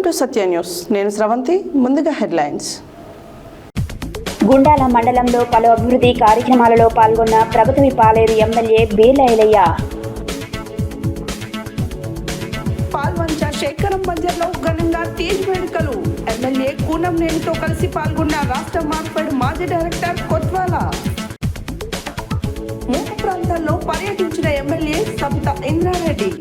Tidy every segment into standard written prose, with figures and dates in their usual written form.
To Satya news. నేను స్రవంతి. ముందుగా headlines. Gundala మండలంలో పలు అభివృద్ధి కార్యక్రమాలలో పాల్గొన్న ప్రభుత్వ పాలేరు ఎమ్మెల్యే బీర్ల ఐలయ్య. పాల్వంచ శేఖరం బంజర్లో ఘనంగా తీజ్ వేడుకలు. ఎమ్మెల్యే కూనం నేనితో కలిసి పాల్గొన్న రాష్ట్ర మార్కెట్ మాజీ డైరెక్టర్ కొత్వాల. మూడు ప్రాంతాల్లో పర్యటించిన MLA Sabitha Indra Reddy.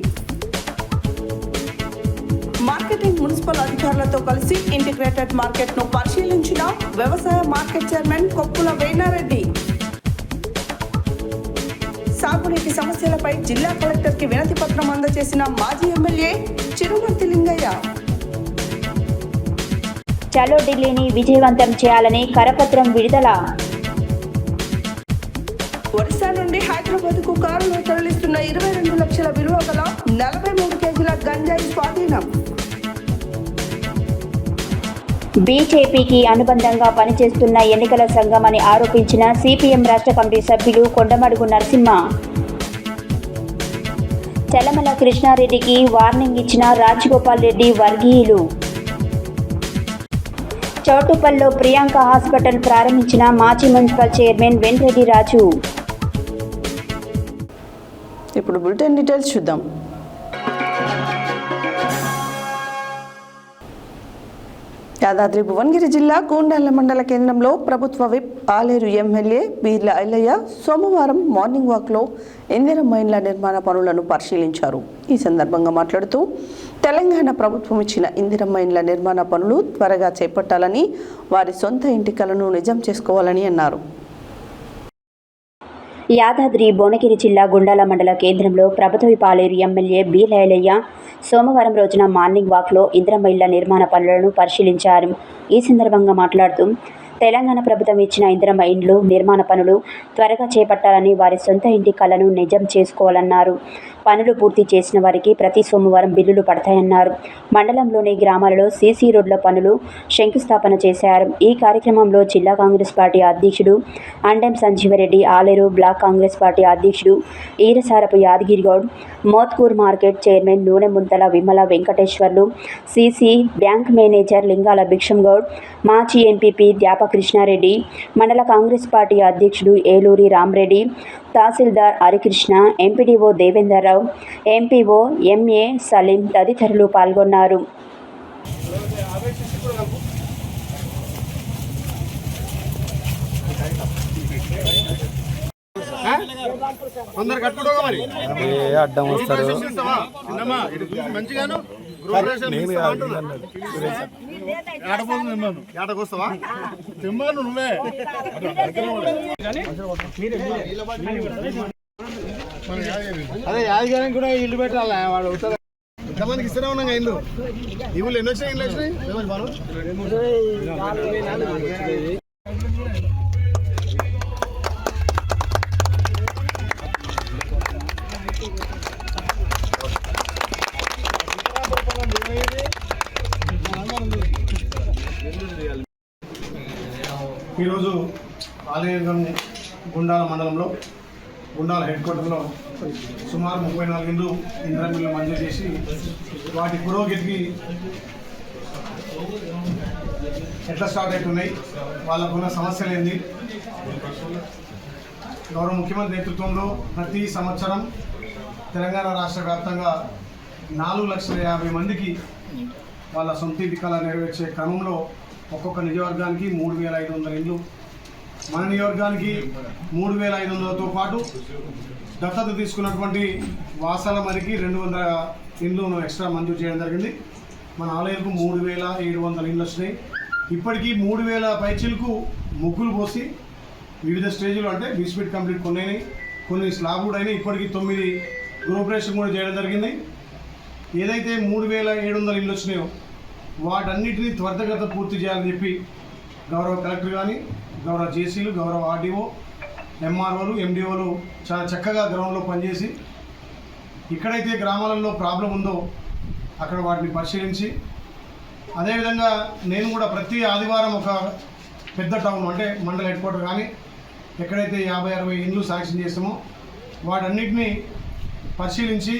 Marketing municipal అధికారులతో కలిసి ఇంటిగ్రేటెడ్ మార్కెట్ ను పరిశీలించిన వ్యవసాయ మార్కెట్ చైర్మన్ కొప్పుల వేణారెడ్డి. సాగునీటి సమస్యలపై జిల్లా కలెక్టర్ కి వినతి పత్రం అందజేసిన మాజీ ఎమ్మెల్యే చిరుమర్తి లింగయ్య. చలో ఢిల్లీని విజయవంతం చేయాలని కరపత్రం విడుదల. ఒడిశా నుండి హైదరాబాద్ కు కారులో తరలిస్తున్న 22 లక్షల విలువ గల 43 కేజీల గంజాయి స్వాధీనం. బీజేపీకి అనుబంధంగా పనిచేస్తున్న ఎన్నికల సంఘం అని ఆరోపించిన సిపిఎం రాష్ట్ర కమిటీ సభ్యులు కొండమడుగు నరసింహ. చలమల కృష్ణారెడ్డికి వార్నింగ్ ఇచ్చిన రాజగోపాల్ రెడ్డి వర్గీయులు. చౌటుప్పల్లో ప్రియాంక హాస్పిటల్ ప్రారంభించిన మాజీ మున్సిపల్ చైర్మన్ వెంకటరెడ్డి రాజు. ఇప్పుడు బులెటిన్ డీటెయిల్స్ చూద్దాం. యాదాద్రి భువనగిరి జిల్లా గూండాల మండల కేంద్రంలో ప్రభుత్వ విప్ ఆలేరు ఎమ్మెల్యే బీర్ల ఐలయ్య సోమవారం మార్నింగ్ వాక్లో ఇందిరమ్మ ఇండ్ల నిర్మాణ పనులను పరిశీలించారు. ఈ సందర్భంగా మాట్లాడుతూ తెలంగాణ ప్రభుత్వం ఇచ్చిన ఇందిరమ్మ ఇండ్ల నిర్మాణ పనులు త్వరగా చేపట్టాలని, వారి సొంత ఇంటి కలను నిజం చేసుకోవాలని అన్నారు. యాదాద్రి భువనగిరి జిల్లా గుండాల మండల కేంద్రంలో ప్రభుత్వ పాలేరు ఎమ్మెల్యే బీర్ల ఐలయ్య సోమవారం రోజున మార్నింగ్ వాక్లో ఇందిరమ్మ ఇళ్ల నిర్మాణ పనులను పరిశీలించారు. ఈ సందర్భంగా మాట్లాడుతూ తెలంగాణ ప్రభుత్వం ఇచ్చిన ఇందిరమ్మ ఇండ్లు నిర్మాణ పనులు త్వరగా చేపట్టాలని, వారి సొంత ఇంటి కలను నిజం చేసుకోవాలన్నారు. పనులు పూర్తి చేసిన వారికి ప్రతి సోమవారం బిల్లులు పడతాయన్నారు. మండలంలోని గ్రామాలలో సీసీ రోడ్ల పనులు శంకుస్థాపన చేశారు. ఈ కార్యక్రమంలో జిల్లా కాంగ్రెస్ పార్టీ అధ్యక్షుడు అండెం సంజీవరెడ్డి, ఆలేరు బ్లాక్ కాంగ్రెస్ పార్టీ అధ్యక్షుడు Eerasarapu Yadagirigoud, Mothkur market chairman Noone Munthala Vimala Venkateswarlu, CC bank manager Lingala Bhikshamgoud, మాజీ ఎంపీపీ ద్యాప కృష్ణారెడ్డి, మండల కాంగ్రెస్ పార్టీ అధ్యక్షుడు Eluri Ramareddy, tahsildar Harikrishna, MPDO Devenderrao, MPO MA Saleem తదితరులు పాల్గొన్నారు. అడ్డం వస్తారు. అదే యాదగానికి కూడా ఇల్లు పెట్టాలి. వాడు ఎంతమందికి ఇస్తూనే ఉన్నాం ఇల్లు. ఈ ఊళ్ళు ఎన్ని వచ్చినాయి? ఇల్లు వచ్చినాయి. ఈరోజు ఆలయం గుండాల మండలంలో గుండాల హెడ్ క్వార్టర్లో సుమారు 34 ఇండ్లు ఇందిరమ్మ ఇల్లు మంజూరు చేసి వాటి పురోగతికి ఎట్లా స్టార్ట్ అవుతున్నాయి, వాళ్ళకున్న సమస్యలు ఏంది, గౌరవ ముఖ్యమంత్రి నేతృత్వంలో ప్రతి సంవత్సరం తెలంగాణ రాష్ట్ర వ్యాప్తంగా 4,50,000 మందికి వాళ్ళ సొంత ఇంటి కళ నెరవేర్చే క్రమంలో ఒక్కొక్క నియోజకవర్గానికి 3,500 ఇండ్లు, మన నియోజకవర్గానికి 3,500తో పాటు దత్తత తీసుకున్నటువంటి వాసాల మరికి 200 ఇండ్లు ఎక్స్ట్రా మంజూరు చేయడం జరిగింది. మన ఆలయాలకు 3,700 ఇండ్లు వచ్చినాయి. ఇప్పటికీ 3,000 పైచీలకు ముగ్గులు పోసి వివిధ స్టేజ్లు, అంటే బిస్మిట్ కంప్లీట్ కొన్ని స్లాబ్ కూడా అయినాయి. ఇప్పటికీ 9 గృహప్రవేశం కూడా చేయడం జరిగింది. ఏదైతే 3,700 ఇండ్లు వచ్చినాయో వాటన్నిటినీ త్వరితగత పూర్తి చేయాలని చెప్పి గౌరవ కలెక్టర్ కానీ, గౌరవ జేసీలు, గౌరవ ఆర్డీఓ, ఎంఆర్ఓలు, ఎండిఓలు చాలా చక్కగా గ్రౌండ్లో పనిచేసి ఎక్కడైతే గ్రామాలలో ప్రాబ్లం ఉందో అక్కడ వాటిని పరిశీలించి, అదేవిధంగా నేను కూడా ప్రతి ఆదివారం ఒక పెద్ద టౌన్ అంటే మండల హెడ్ క్వార్టర్ కానీ ఎక్కడైతే 50-60 ఇండ్లు శాంక్షన్ చేస్తామో వాటన్నిటినీ పరిశీలించి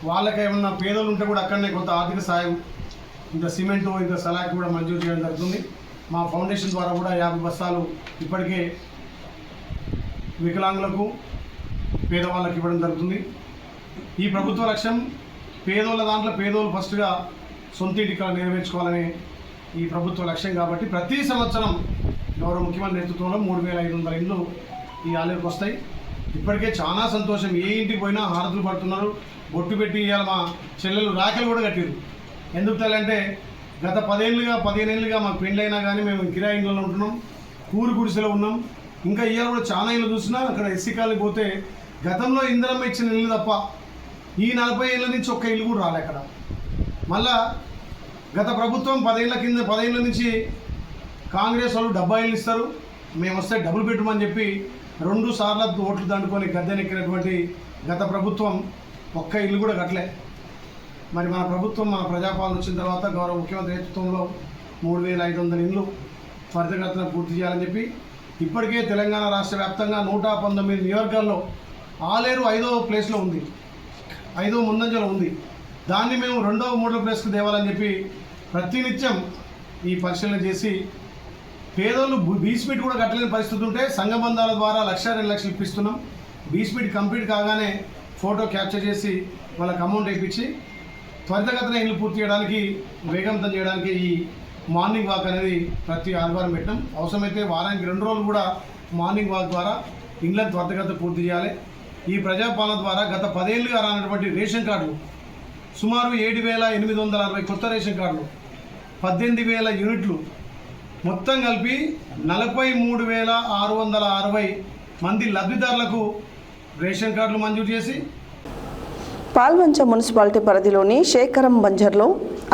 వాళ్ళకి ఏమన్నా పేదలు ఉంటే కూడా అక్కడనే కొంత ఆర్థిక సాయం ఇంత సిమెంటు ఇంత సలాక్ కూడా మంజూరు చేయడం జరుగుతుంది. మా ఫౌండేషన్ ద్వారా కూడా 50 బస్తాలు ఇప్పటికే వికలాంగులకు పేదవాళ్ళకి ఇవ్వడం జరుగుతుంది. ఈ ప్రభుత్వ లక్ష్యం పేదోళ్ళ దాంట్లో పేదోళ్ళు ఫస్ట్గా సొంత ఇంటికలు నెరవేర్చుకోవాలని ఈ ప్రభుత్వ లక్ష్యం కాబట్టి ప్రతి సంవత్సరం గౌరవ ముఖ్యమంత్రి నేతృత్వంలో 3500 ఇండ్లు ఈ ఆలయకు వస్తాయి. ఇప్పటికే చాలా సంతోషం. ఏ ఇంటికి పోయినా హారతులు పడుతున్నారు. బొట్టు పెట్టి ఇవాళ మా చెల్లెలు రాఖీలు కూడా కట్టారు. ఎందుకు తెలంటే గత 15 ఏళ్ళుగా మాకు పెళ్ళైనా కానీ మేము కిరాయి ఇంట్లో ఉంటున్నాం, కూరు గుడిసెలో ఉన్నాం. ఇంకా ఇవాళ కూడా చాలా ఇళ్ళు చూసినా అక్కడ ఎస్సీ కాలనీ పోతే గతంలో ఇందిరమ్మ ఇచ్చిన ఇల్లు తప్ప ఈ 40 ఏళ్ళ నుంచి ఒక్క ఇల్లు కూడా రాలే అక్కడ. మళ్ళా గత ప్రభుత్వం 10 ఏళ్ళ నుంచి కాంగ్రెస్ వాళ్ళు 70 ఇళ్ళు ఇస్తారు, మేము వస్తే డబుల్ బెడ్రూమ్ అని చెప్పి 2 సార్లు ఓట్లు దండుకొని గద్దెనెక్కినటువంటి గత ప్రభుత్వం ఒక్క ఇల్లు కూడా కట్టలే. మరి మన ప్రభుత్వం మన ప్రజాపాలన వచ్చిన తర్వాత గౌరవ ముఖ్యమంత్రి నేతృత్వంలో 3500 ఇండ్లు త్వరితగతిన పూర్తి చేయాలని చెప్పి ఇప్పటికే తెలంగాణ రాష్ట్ర వ్యాప్తంగా 119 నియోజకవర్గాల్లో ఆలేరు 5వ ప్లేస్లో ఉంది, 5వ ముందంజలో ఉంది. దాన్ని మేము 2వ 3వ ప్లేస్కి తేవాలని చెప్పి ప్రతినిత్యం ఈ పరిశీలన చేసి పేదోళ్ళు బీస్పీట్ కూడా కట్టలేని పరిస్థితి ఉంటే సంఘబంధాల ద్వారా 1,00,000 2 లక్షలు ఇప్పిస్తున్నాం. బీస్పీట్ కంప్లీట్ కాగానే ఫోటో క్యాప్చర్ చేసి వాళ్ళకి అమౌంట్ ఇప్పించి త్వరితగతిన ఇల్లు పూర్తి చేయడానికి వేగవంతం చేయడానికి ఈ మార్నింగ్ వాక్ అనేది ప్రతి ఆదివారం పెట్టాం. అవసరమైతే వారానికి 2 రోజులు కూడా మార్నింగ్ వాక్ ద్వారా ఇళ్ళని త్వరితగతిన పూర్తి చేయాలి. ఈ ప్రజాపాలన ద్వారా గత 10 ఏళ్ళుగా రానటువంటి రేషన్ కార్డులు సుమారు 7,860 కొత్త రేషన్ కార్డులు, 18,000 యూనిట్లు మొత్తం కలిపి 43,660 మంది లబ్ధిదారులకు రేషన్ కార్డులు మంజూరు చేసి పాల్వంచ మున్సిపాలిటీ పరిధిలోని శేఖరం బంజర్లో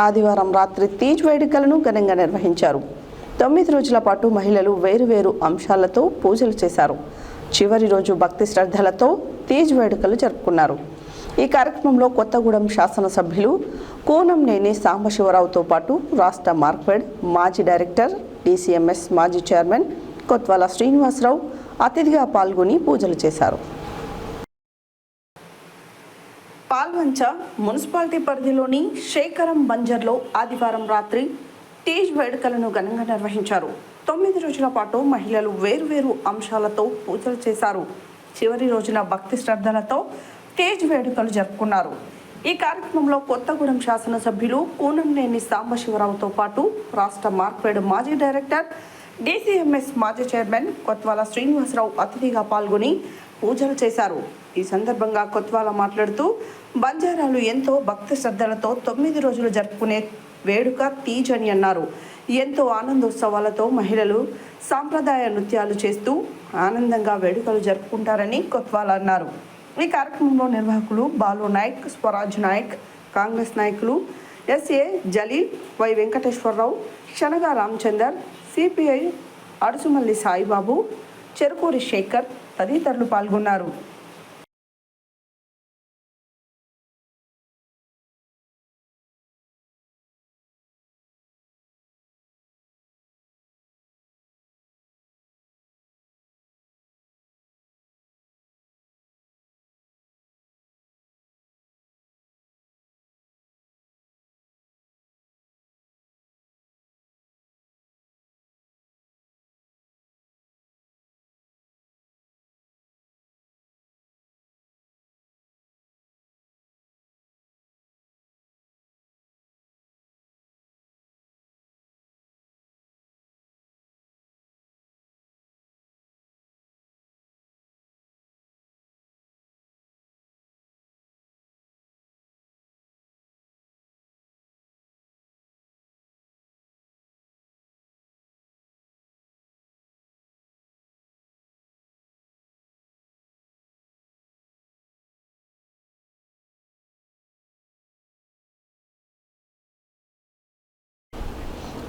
ఆదివారం రాత్రి తీజ్ వేడుకలను ఘనంగా నిర్వహించారు. 9 రోజుల పాటు మహిళలు వేరువేరు అంశాలతో పూజలు చేశారు. చివరి రోజు భక్తి శ్రద్ధలతో తీజ్ వేడుకలు జరుపుకున్నారు. ఈ కార్యక్రమంలో కొత్తగూడెం శాసనసభ్యులు కూనంనేని సాంబశివరావుతో పాటు రాష్ట్ర మార్క్ఫెడ్ మాజీ డైరెక్టర్, DCMS మాజీ చైర్మన్ కొత్వాల శ్రీనివాసరావు అతిథిగా పాల్గొని పూజలు చేశారు. పాల్వంచ మున్సిపాలిటీ పరిధిలోని శేఖరం బంజర్లో ఆదివారం రాత్రి తీజ్ వేడుకలను ఘనంగా నిర్వహించారు. 9 రోజుల పాటు మహిళలు వేరువేరు అంశాలతో పూజలు చేశారు. చివరి రోజున భక్తి శ్రద్ధలతో తీజ్ వేడుకలు జరుపుకున్నారు. ఈ కార్యక్రమంలో కొత్తగూడెం శాసనసభ్యులు కూనంనేని సాంబశివరావుతో పాటు రాష్ట్ర మార్క్ఫెడ్ మాజీ డైరెక్టర్, DCMS మాజీ చైర్మన్ కొత్వాల శ్రీనివాసరావు అతిథిగా పాల్గొని పూజలు చేశారు. ఈ సందర్భంగా కొత్వాల మాట్లాడుతూ బంజారాలు ఎంతో భక్తి శ్రద్ధలతో 9 రోజులు జరుపుకునే వేడుక తీజ్ అని అన్నారు. ఎంతో ఆనందోత్సవాలతో మహిళలు సాంప్రదాయ నృత్యాలు చేస్తూ ఆనందంగా వేడుకలు జరుపుకుంటారని కొత్వాల అన్నారు. ఈ కార్యక్రమంలో నిర్వాహకులు బాలు నాయక్, స్వరాజ్ నాయక్, కాంగ్రెస్ నాయకులు SA Jaleel, Y Venkateswararao, శనగా Ramachandar, CPI Adusumalli Saibaba, Cherukuri Shekhar తదితరులు పాల్గొన్నారు.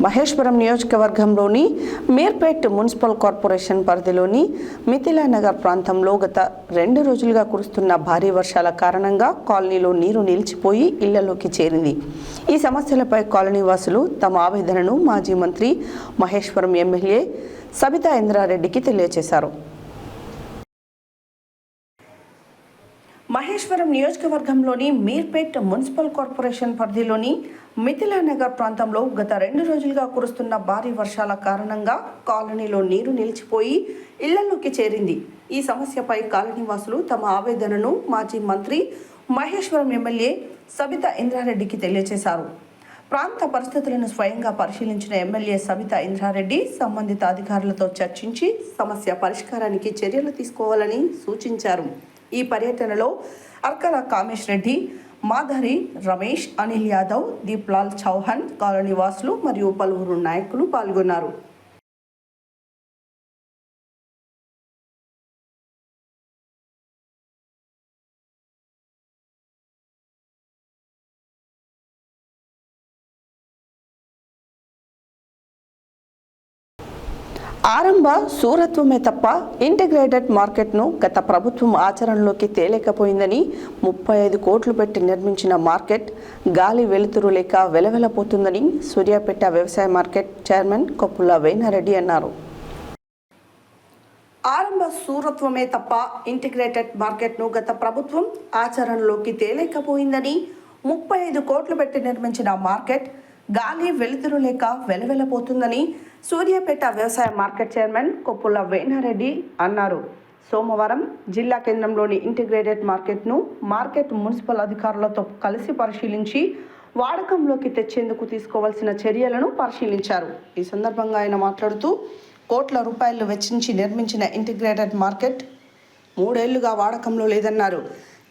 మహేశ్వరం నియోజకవర్గంలోని మీర్పేట్ మున్సిపల్ కార్పొరేషన్ పరిధిలోని మిథిలా నగర్ ప్రాంతంలో గత 2 రోజులుగా కురుస్తున్న భారీ వర్షాల కారణంగా కాలనీలో నీరు నిలిచిపోయి ఇళ్లలోకి చేరింది. ఈ సమస్యలపై కాలనీ వాసులు తమ ఆవేదనను మాజీ మంత్రి మహేశ్వరం ఎమ్మెల్యే సబితా ఇంద్రారెడ్డికి తెలియజేశారు. మహేశ్వరం నియోజకవర్గంలోని మీర్పేట్ మున్సిపల్ కార్పొరేషన్ పరిధిలోని మిథిలానగర్ ప్రాంతంలో గత 2 రోజులుగా కురుస్తున్న భారీ వర్షాల కారణంగా కాలనీలో నీరు నిలిచిపోయి ఇళ్లలోకి చేరింది. ఈ సమస్యపై కాలనీవాసులు తమ ఆవేదనను మాజీ మంత్రి మహేశ్వరం ఎమ్మెల్యే సబితా ఇంద్రారెడ్డికి తెలియజేశారు. ప్రాంత పరిస్థితులను స్వయంగా పరిశీలించిన ఎమ్మెల్యే సబితా ఇంద్రారెడ్డి సంబంధిత అధికారులతో చర్చించి సమస్య పరిష్కారానికి చర్యలు తీసుకోవాలని సూచించారు. ఈ పర్యటనలో అర్కల కామేష్ రెడ్డి, మాధరి రమేష్, అనిల్ యాదవ్, దీప్లాల్ చౌహాన్, కాలనీవాసులు మరియు పలువురు నాయకులు పాల్గొన్నారు. ఆరంభ సూరత్వమే తప్ప ఇంటిగ్రేటెడ్ మార్కెట్ను గత ప్రభుత్వం ఆచరణలోకి తేలేకపోయిందని 35 కోట్లు పెట్టి నిర్మించిన మార్కెట్ గాలి వెలుతురు లేక వెలవెలపోతుందని సూర్యాపేట వ్యవసాయ మార్కెట్ చైర్మన్ కొప్పుల వేణారెడ్డి అన్నారు. ఆరంభ సూరత్వమే తప్ప ఇంటిగ్రేటెడ్ మార్కెట్ను గత ప్రభుత్వం ఆచరణలోకి తేలేకపోయిందని 35 కోట్లు పెట్టి నిర్మించిన మార్కెట్ గాలి వెలుతురు లేక వెలవెలపోతుందని సూర్యాపేట వ్యవసాయ మార్కెట్ చైర్మన్ కొప్పుల వేణారెడ్డి అన్నారు. సోమవారం జిల్లా కేంద్రంలోని ఇంటిగ్రేటెడ్ మార్కెట్ను మార్కెట్ మున్సిపల్ అధికారులతో కలిసి పరిశీలించి వాడకంలోకి తెచ్చేందుకు తీసుకోవాల్సిన చర్యలను పరిశీలించారు. ఈ సందర్భంగా ఆయన మాట్లాడుతూ కోట్ల రూపాయలు వెచ్చించి నిర్మించిన ఇంటిగ్రేటెడ్ మార్కెట్ 3 ఏళ్లుగా వాడకంలో లేదన్నారు.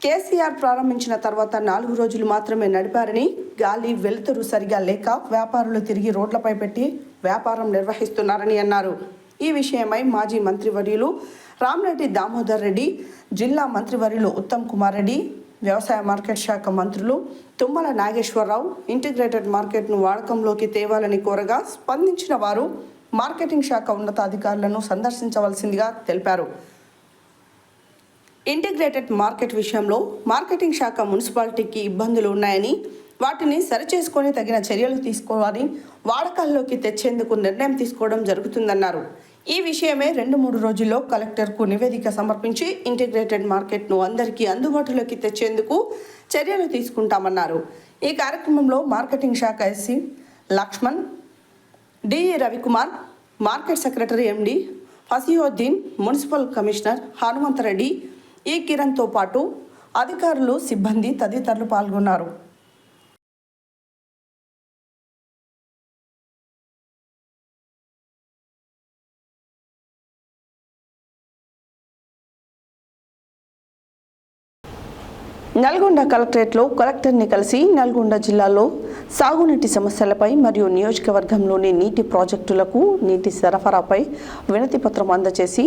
కేసీఆర్ ప్రారంభించిన తర్వాత 4 రోజులు మాత్రమే నడిపారని, గాలి వెలుతురు సరిగా లేక వ్యాపారులు తిరిగి రోడ్లపై పెట్టి వ్యాపారం నిర్వహిస్తున్నారని అన్నారు. ఈ విషయమై మాజీ మంత్రివర్యులు రామరెడ్డి దామోదర్ రెడ్డి, జిల్లా మంత్రివర్యులు ఉత్తమ్ కుమార్ రెడ్డి, వ్యవసాయ మార్కెట్ శాఖ మంత్రులు తుమ్మల నాగేశ్వరరావు ఇంటిగ్రేటెడ్ మార్కెట్ను వాడకంలోకి తేవాలని కోరగా స్పందించిన వారు మార్కెటింగ్ శాఖ ఉన్నతాధికారులను సందర్శించవలసిందిగా తెలిపారు. ఇంటిగ్రేటెడ్ మార్కెట్ విషయంలో మార్కెటింగ్ శాఖ మున్సిపాలిటీకి ఇబ్బందులు ఉన్నాయని, వాటిని సరిచేసుకొని తగిన చర్యలు తీసుకోవాలని వాడకాల్లోకి తెచ్చేందుకు నిర్ణయం తీసుకోవడం జరుగుతుందన్నారు. ఈ విషయమే 2-3 రోజుల్లో కలెక్టర్కు నివేదిక సమర్పించి ఇంటిగ్రేటెడ్ మార్కెట్ను అందరికీ అందుబాటులోకి తెచ్చేందుకు చర్యలు తీసుకుంటామన్నారు. ఈ కార్యక్రమంలో మార్కెటింగ్ శాఖ SC Lakshman, DE Ravikumar, market secretary MD Fasiuddin, municipal commissioner Hanumantha Reddy, ఈ కిరణ్తో పాటు అధికారులు, సిబ్బంది తదితరులు పాల్గొన్నారు. నల్గొండ కలెక్టరేట్లో కలెక్టర్ని కలిసి నల్గొండ జిల్లాలో సాగునీటి సమస్యలపై మరియు నియోజకవర్గంలోని నీటి ప్రాజెక్టులకు నీటి సరఫరాపై వినతి పత్రం అందజేసి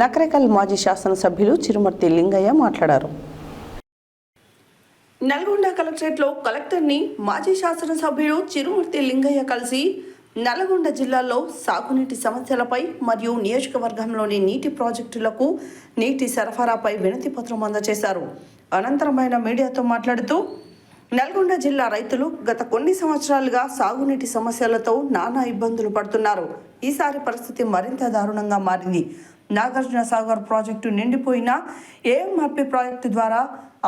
నకరేకల్ మాజీ శాసనసభ్యులు చిరుమర్తి లింగయ్య మాట్లాడారు. నల్గొండ కలెక్టరేట్లో కలెక్టర్ని మాజీ శాసనసభ్యులు చిరుమర్తి లింగయ్య కలిసి నల్గొండ జిల్లాలో సాగునీటి సమస్యలపై మరియు నియోజకవర్గంలోని నీటి ప్రాజెక్టులకు నీటి సరఫరాపై వినతి పత్రం అందజేశారు. అనంతరం ఆయన మీడియాతో మాట్లాడుతూ నల్గొండ జిల్లా రైతులు గత కొన్ని సంవత్సరాలుగా సాగునీటి సమస్యలతో నానా ఇబ్బందులు పడుతున్నారు. ఈసారి పరిస్థితి మరింత దారుణంగా మారింది. నాగార్జున సాగర్ ప్రాజెక్టు నిండిపోయినా ఏఎంఆర్పి ప్రాజెక్టు ద్వారా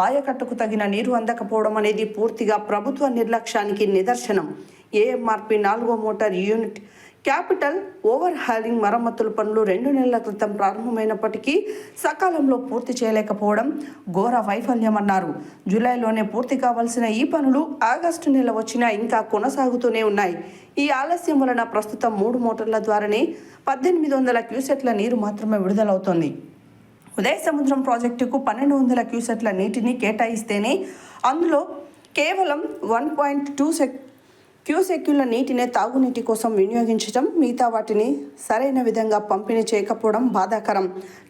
ఆయకట్టుకు తగిన నీరు అందకపోవడం అనేది పూర్తిగా ప్రభుత్వ నిర్లక్ష్యానికి నిదర్శనం. ఏఎంఆర్పి 4వ motor unit capital overhauling మరమ్మతుల పనులు 2 నెలల క్రితం ప్రారంభమైనప్పటికీ సకాలంలో పూర్తి చేయలేకపోవడం ఘోర వైఫల్యమన్నారు. జూలైలోనే పూర్తి కావాల్సిన ఈ పనులు ఆగస్టు నెల వచ్చినా ఇంకా కొనసాగుతూనే ఉన్నాయి. ఈ ఆలస్యం వలన ప్రస్తుతం 3 మోటార్ల ద్వారానే 1800 క్యూసెట్ల నీరు మాత్రమే విడుదలవుతోంది. ఉదయ సముద్రం ప్రాజెక్టుకు 1200 క్యూసెట్ల నీటిని కేటాయిస్తేనే అందులో కేవలం 1.2 క్యూసెక్కుల నీటినే తాగునీటి కోసం వినియోగించడం, మిగతా వాటిని సరైన విధంగా పంపిణీ చేయకపోవడం బాధాకరం.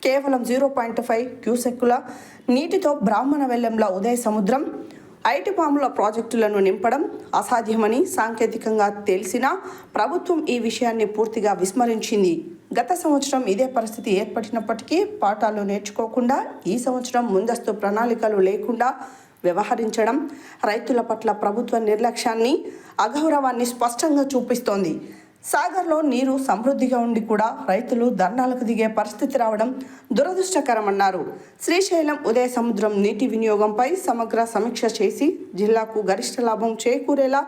కేవలం 0.5 క్యూసెక్కుల నీటితో బ్రాహ్మణ వెల్లంల ఉదయ సముద్రం, ఐటిపాముల ప్రాజెక్టులను నింపడం అసాధ్యమని సాంకేతికంగా తెలిసినా ప్రభుత్వం ఈ విషయాన్ని పూర్తిగా విస్మరించింది. గత సంవత్సరం ఇదే పరిస్థితి ఏర్పడినప్పటికీ పాఠాలు నేర్చుకోకుండా ఈ సంవత్సరం ముందస్తు ప్రణాళికలు లేకుండా వ్యవహరించడం రైతుల పట్ల ప్రభుత్వ నిర్లక్ష్యాన్ని, అగౌరవాన్ని స్పష్టంగా చూపిస్తోంది. సాగర్లో నీరు సమృద్ధిగా ఉండి కూడా రైతులు ధర్నాలకు దిగే పరిస్థితి రావడం దురదృష్టకరమన్నారు. శ్రీశైలం ఉదయ సముద్రం నీటి వినియోగంపై సమగ్ర సమీక్ష చేసి జిల్లాకు గరిష్ట లాభం చేకూరేలా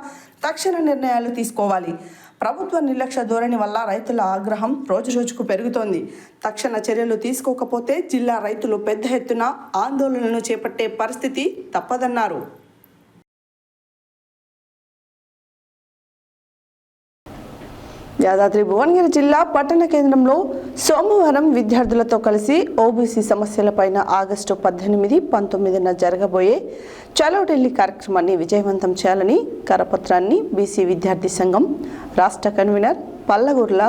తక్షణ నిర్ణయాలు తీసుకోవాలి. ప్రభుత్వ నిర్లక్ష్య ధోరణి వల్ల రైతుల ఆగ్రహం రోజురోజుకు పెరుగుతోంది. తక్షణ చర్యలు తీసుకోకపోతే జిల్లా రైతులు పెద్ద ఎత్తున ఆందోళనలు చేపట్టే పరిస్థితి తప్పదన్నారు. యాదాద్రి భువనగిరి జిల్లా పట్టణ కేంద్రంలో సోమవారం విద్యార్థులతో కలిసి ఓబీసీ సమస్యలపైన ఆగస్టు 18, 19న జరగబోయే చలో ఢిల్లీ కార్యక్రమాన్ని విజయవంతం చేయాలని కరపత్రాన్ని బీసీ విద్యార్థి సంఘం రాష్ట్ర కన్వీనర్ పల్లగూర్ల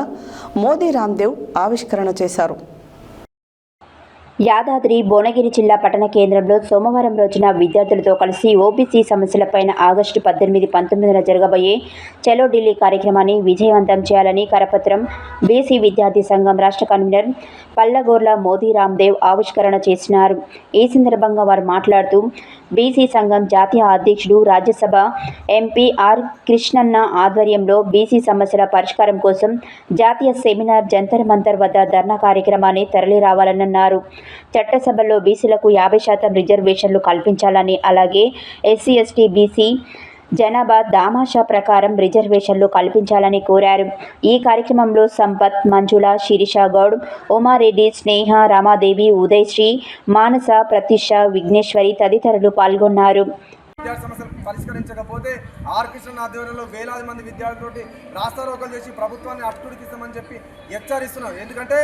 మోదీ రామ్దేవ్ ఆవిష్కరణ చేశారు. యాదాద్రి భువనగిరి జిల్లా పట్టణ కేంద్రంలో సోమవారం రోజున విద్యార్థులతో కలిసి ఓబీసీ సమస్యలపైన ఆగస్టు 18, 19న జరగబోయే చలో ఢిల్లీ కార్యక్రమాన్ని విజయవంతం చేయాలని కరపత్రం బీసీ విద్యార్థి సంఘం రాష్ట్ర కన్వీనర్ పల్లగోర్ల మోదీ రామ్దేవ్ ఆవిష్కరణ చేసినారు. ఈ సందర్భంగా వారు మాట్లాడుతూ బీసీ సంఘం జాతీయ అధ్యక్షుడు రాజ్యసభ ఎంపీ ఆర్ కృష్ణన్న ఆధ్వర్యంలో బీసీ సమస్యల పరిష్కారం కోసం జాతీయ సెమినార్ జంతర్ మంతర్ వద్ద ధర్నా కార్యక్రమాన్ని తరలి రావాలన్నారు. చట్టసభలో బీసీలకు 50% రిజర్వేషన్లు కల్పించాలని, అలాగే ఎస్సీ ఎస్టీ బీసీ జనాభా దామాషా ప్రకారం రిజర్వేషన్లు కల్పించాలని కోరారు. ఈ కార్యక్రమంలో సంపత్, మంజుల, శిరీష గౌడ్, ఉమారెడ్డి, స్నేహ, రామాదేవి, ఉదయశ్రీ, మానస, ప్రతిష, విఘ్నేశ్వరి తదితరులు పాల్గొన్నారు. విద్యార్థి సమస్యలు పరిష్కరించకపోతే ఆర్ కృష్ణ ఆధ్వర్యంలో వేలాది మంది విద్యార్థులతోటి రాస్తారోకలు చేసి ప్రభుత్వాన్ని అట్టుడికిస్తామని చెప్పి హెచ్చరిస్తున్నాం. ఎందుకంటే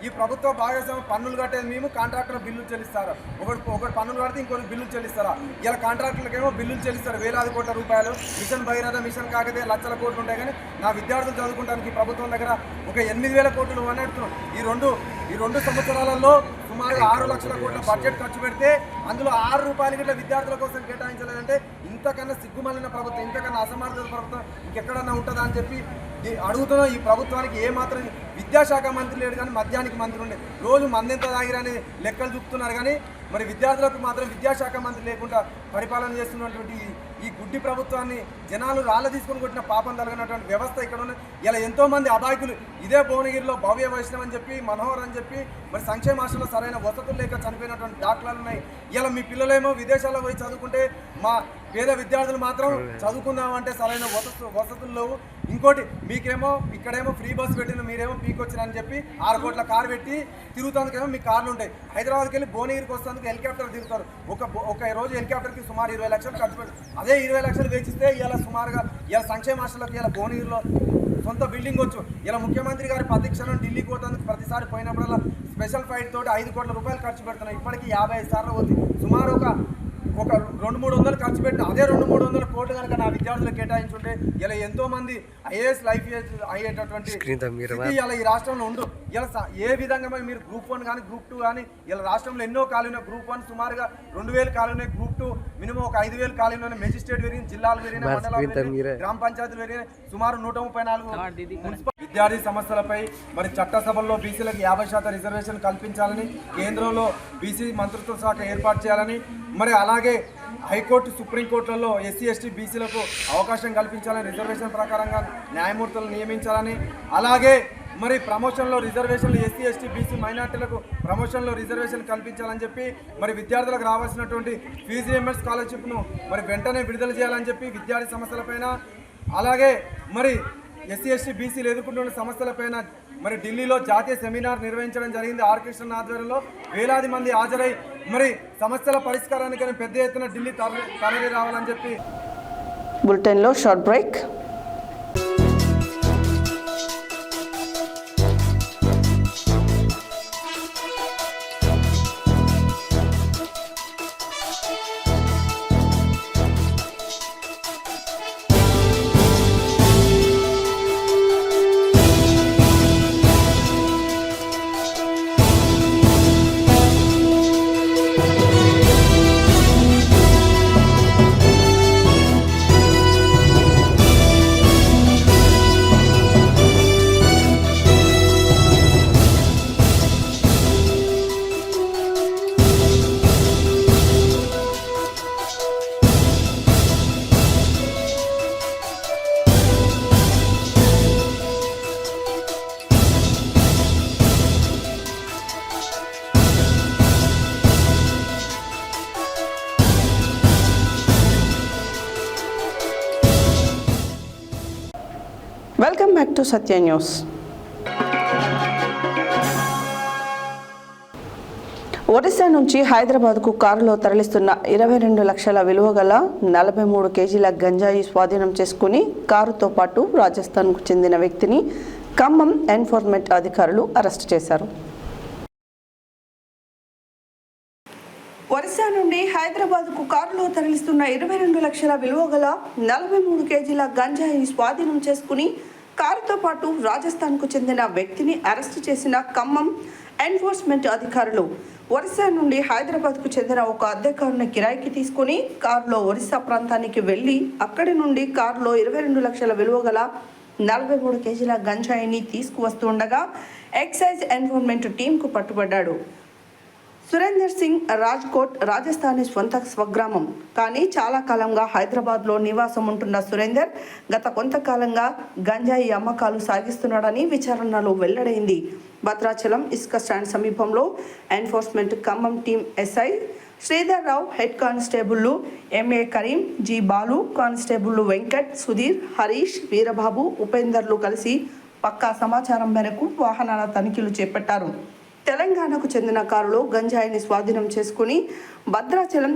ఈ ప్రభుత్వ భాగస్వామ్యం పన్నులు కట్టేది మేము, కాంట్రాక్టర్ బిల్లులు చెల్లిస్తారు. ఒకటి పన్నులు కడితే ఇంకొకటి బిల్లులు చెల్లిస్తారా? ఇలా కాంట్రాక్టర్లకేమో బిల్లులు చెల్లిస్తారు వేలాది కోట్ల రూపాయలు. మిషన్ భగీరథ, మిషన్ కాకతే లక్షల కోట్లు ఉంటాయి. కానీ నా విద్యార్థులు చదువుకోవడానికి ప్రభుత్వం దగ్గర ఒక 8,000 కోట్లు అని అడుగుతున్నాం. ఈ రెండు సంవత్సరాలలో సుమారు 6 లక్షల కోట్ల బడ్జెట్ ఖర్చు పెడితే అందులో 6 రూపాయలు గిట్ల విద్యార్థుల కోసం కేటాయించలేదంటే ఇంతకన్నా సిగ్గుమాలిన ప్రభుత్వం, ఇంతకన్నా అసమర్థత ప్రభుత్వం ఇంకెక్కడన్నా ఉంటుందా అని చెప్పి అడుగుతున్నాం. ఈ ప్రభుత్వానికి ఏమాత్రం విద్యాశాఖ మంత్రి లేడు, కానీ మద్యానికి మంత్రి ఉండే రోజు మందెంత తాగిరని లెక్కలు చూపుతున్నారు. కానీ మరి విద్యార్థులకు మాత్రం విద్యాశాఖ మంత్రి లేకుండా పరిపాలన చేస్తున్నటువంటి ఈ గుడ్డి ప్రభుత్వాన్ని జనాలు రాళ్ళ తీసుకొని కొట్టిన పాపం తలగినటువంటి వ్యవస్థ ఇక్కడ ఉన్న. ఇలా ఎంతోమంది అబాయకులు ఇదే భువనగిరిలో భవ్య వైష్ణవ్ అని చెప్పి, మనోహర్ అని చెప్పి మరి సంక్షేమ హాస్టల్లో సరైన వసతులు లేక చనిపోయినటువంటి దాఖలాలు ఉన్నాయి. ఇలా మీ పిల్లలేమో విదేశాల్లో పోయి చదువుకుంటే మా పేద విద్యార్థులు మాత్రం చదువుకుందామంటే సరైన వసతులు లేవు. ఇంకోటి మీకేమో ఇక్కడేమో ఫ్రీ బస్ పెట్టిన, మీరేమో పీకొచ్చినని చెప్పి 6 కోట్ల కారు పెట్టి తిరుగుతానికేమో మీ కార్లు ఉంటాయి. హైదరాబాద్కి వెళ్ళి భువనగిరికి వస్తేందుకు హెలికాప్టర్ తిరుగుతారు. ఒక రోజు హెలికాప్టర్కి సుమారు 20 లక్షలు ఖర్చు పెడతారు. అదే 20 లక్షలు వేచిస్తే ఇలా సుమారుగా ఇలా సంక్షేమ హాస్టల్లోకి ఇలా భువనగిరిలో సొంత బిల్డింగ్ వచ్చు. ఇలా ముఖ్యమంత్రి గారి ప్రతిక్షణం ఢిల్లీకి పోతానికి ప్రతిసారి పోయినప్పుడల్లా స్పెషల్ ఫ్లైట్ తోటి 5 కోట్ల రూపాయలు ఖర్చు పెడుతున్నాయి. ఇప్పటికీ 55 సార్లు పోతుంది. సుమారు ఒక 200-300 ఖర్చు పెట్టిన అదే 200-300 కోట్లు కనుక నా విద్యార్థులకు కేటాయించుంటే ఇలా ఎంతోమంది ఐఏఎస్ లైఫ్ అయ్యేటటువంటి ఇలా ఈ రాష్ట్రంలో ఉండు. ఇలా ఏ విధంగా మీరు గ్రూప్ 1 కానీ గ్రూప్ 2 కానీ ఇలా రాష్ట్రంలో ఎన్నో ఖాళీ ఉన్నాయి. గ్రూప్ 1 సుమారుగా 2,000 ఖాళీ ఉన్నాయి. గ్రూప్ 2 మినిమం ఒక 5,000 ఖాళీ ఉన్నాయి. మెజిస్ట్రేట్ పెరిగింది, జిల్లాలు పెరిగినాయి, మండలాలు పెరిగినాయి, గ్రామ పంచాయతీలు పెరిగినాయి. సుమారు 134 మున్సిపల్ విద్యార్థి సమస్యలపై మరి చట్టసభల్లో బీసీలకు 50% రిజర్వేషన్ కల్పించాలని, కేంద్రంలో బీసీ మంత్రిత్వ శాఖ ఏర్పాటు చేయాలని, మరి అలాగే హైకోర్టు, సుప్రీంకోర్టులలో ఎస్సీ ఎస్టీ బీసీలకు అవకాశం కల్పించాలని, రిజర్వేషన్ ప్రకారంగా న్యాయమూర్తులను నియమించాలని, అలాగే మరి ప్రమోషన్లో రిజర్వేషన్లు ఎస్సీ ఎస్టీ బీసీ మైనార్టీలకు ప్రమోషన్లో రిజర్వేషన్ కల్పించాలని చెప్పి మరి విద్యార్థులకు రావాల్సినటువంటి ఫీజు రియంబర్స్ స్కాలర్షిప్ను మరి వెంటనే విడుదల చేయాలని చెప్పి విద్యార్థి సమస్యలపైన, అలాగే మరి ఎస్సీ ఎస్టీ బీసీలు ఎదుర్కొంటున్న సమస్యలపైన మరి ఢిల్లీలో జాతీయ సెమినార్ నిర్వహించడం జరిగింది. ఆర్ కృష్ణ ఆధ్వర్యంలో వేలాది మంది హాజరై మరి సమస్యల పరిష్కారానికి పెద్ద ఎత్తున ఢిల్లీ తరలి రావాలని చెప్పి. బులెటిన్లో short break. To Satya news. Odisha నుంచి హైదరాబాద్కు కారులో తరలిస్తున్న 22 లక్షల విలువ గల 43 కేజీల గంజాయి స్వాధీనం చేసుకుని కారుతో పాటు రాజస్థాన్కు చెందిన వ్యక్తిని ఖమ్మం ఎన్ఫోర్స్మెంట్ అధికారులు అరెస్టు చేశారు. ఒడిశా నుండి హైదరాబాద్కు కారులో తరలిస్తున్న 22 లక్షల విలువ గల 43 కేజీల గంజాయి స్వాధీనం చేసుకుని కారుతో పాటు రాజస్థాన్కు చెందిన వ్యక్తిని అరెస్టు చేసిన ఖమ్మం ఎన్ఫోర్స్మెంట్ అధికారులు ఒడిశా నుండి హైదరాబాద్కు చెందిన ఒక అద్దె కారును కిరాయికి తీసుకుని కారులో ఒడిశా ప్రాంతానికి వెళ్ళి అక్కడి నుండి కారులో 22 లక్షల విలువ గల 43 కేజీల గంజాయిని తీసుకువస్తుండగా ఎక్సైజ్ ఎన్ఫోర్స్మెంట్ టీంకు పట్టుబడ్డాడు. సురేందర్ సింగ్ రాజ్కోట్ రాజస్థానీ స్వగ్రామం కానీ చాలా కాలంగా హైదరాబాద్లో నివాసం ఉంటున్న సురేందర్ గత కొంతకాలంగా గంజాయి అమ్మకాలు సాగిస్తున్నాడని విచారణలో వెల్లడైంది. భద్రాచలం ఇసుక స్టాండ్ సమీపంలో enforcement Khammam team SI Sridhar Rao, head కానిస్టేబుళ్లు ఎంఏ కరీం, జి బాలు, కానిస్టేబుళ్లు వెంకట్, సుధీర్, హరీష్, వీరబాబు, ఉపేందర్లు కలిసి పక్కా సమాచారం మేరకు వాహనాల తనిఖీలు చేపట్టారు. తెలంగాణకు చెందిన కారులో గంజాయిని స్వాధీనం చేసుకుని భద్రాచలం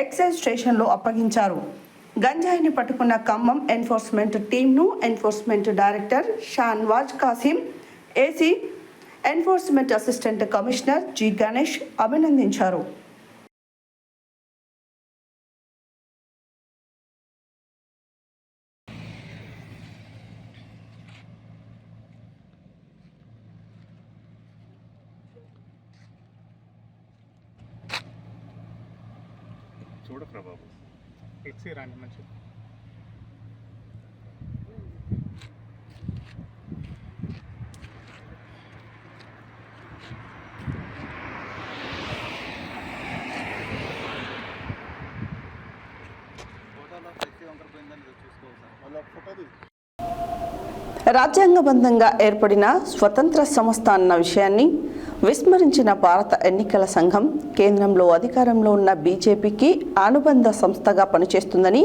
ఎక్సైజ్ స్టేషన్లో అప్పగించారు. గంజాయిని పట్టుకున్న ఖమ్మం ఎన్ఫోర్స్మెంట్ టీంను enforcement director Shahnawaz Kasim, AC enforcement assistant commissioner G Ganesh అభినందించారు. చూడకరా బాబు, ఎక్సీ రాండి మంచి. రాజ్యాంగబద్ధంగా ఏర్పడిన స్వతంత్ర సంస్థ అన్న విషయాన్ని విస్మరించిన భారత ఎన్నికల సంఘం కేంద్రంలో అధికారంలో ఉన్న బీజేపీకి అనుబంధ సంస్థగా పనిచేస్తుందని